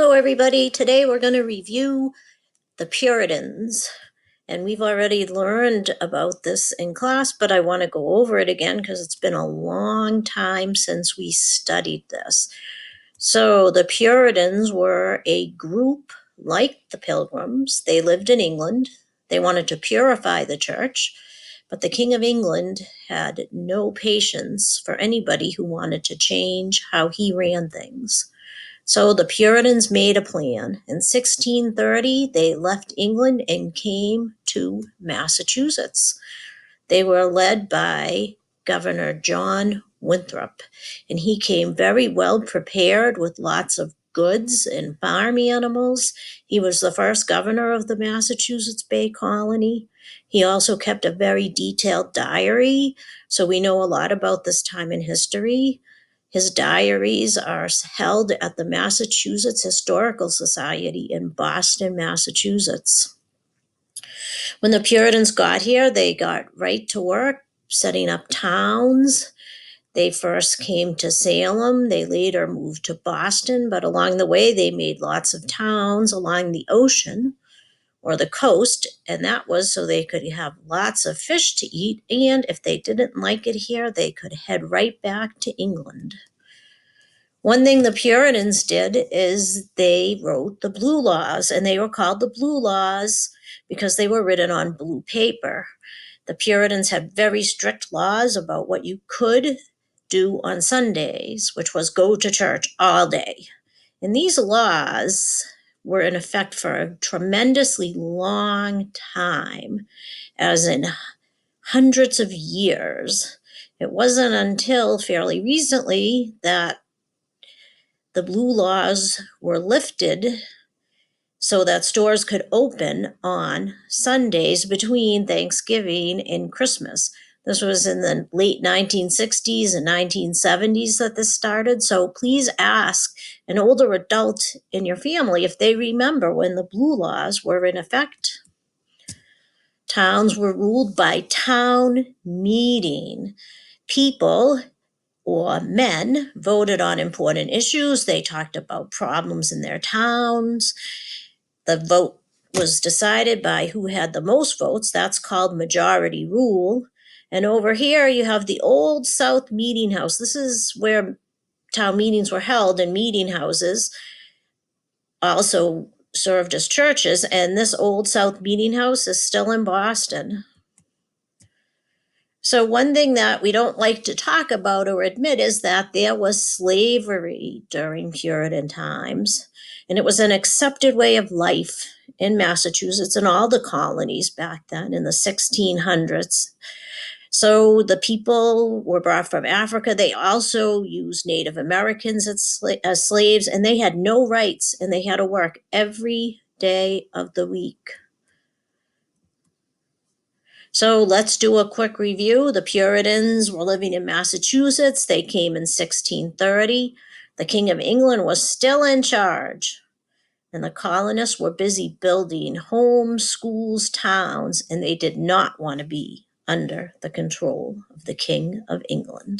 Hello, everybody. Today we're going to review the Puritans. And we've already learned about this in class, but I want to go over it again because it's been a long time since we studied this. So the Puritans were a group like the Pilgrims. They lived in England. They wanted to purify the church, but the King of England had no patience for anybody who wanted to change how he ran things. So the Puritans made a plan. In 1630, they left England and came to Massachusetts. They were led by Governor John Winthrop, and he came very well prepared with lots of goods and farm animals. He was the first governor of the Massachusetts Bay Colony. He also kept a very detailed diary, so we know a lot about this time in history. His diaries are held at the Massachusetts Historical Society in Boston, Massachusetts. When the Puritans got here, they got right to work setting up towns. They first came to Salem. They later moved to Boston, but along the way, they made lots of towns along the ocean or the coast, and that was so they could have lots of fish to eat, and if they didn't like it here, they could head right back to England. One thing the Puritans did is they wrote the Blue Laws, and they were called the Blue Laws because they were written on blue paper. The Puritans had very strict laws about what you could do on Sundays, which was go to church all day. And these laws were in effect for a tremendously long time, as in hundreds of years. It wasn't until fairly recently that the blue laws were lifted so that stores could open on Sundays between Thanksgiving and Christmas. This was in the late 1960s and 1970s that this started. So please ask an older adult in your family if they remember when the blue laws were in effect. Towns were ruled by town meeting. People or men voted on important issues. They talked about problems in their towns. The vote was decided by who had the most votes. That's called majority rule. And over here you have the Old South Meeting House. This is where town meetings were held, and meeting houses also served as churches. And this Old South Meeting House is still in Boston. So one thing that we don't like to talk about or admit is that there was slavery during Puritan times, and it was an accepted way of life in Massachusetts and all the colonies back then in the 1600s. So the people were brought from Africa. They also used Native Americans as slaves, and they had no rights, and they had to work every day of the week. So let's do a quick review. The Puritans were living in Massachusetts. They came in 1630. The King of England was still in charge, and the colonists were busy building homes, schools, towns, and they did not want to be under the control of the King of England.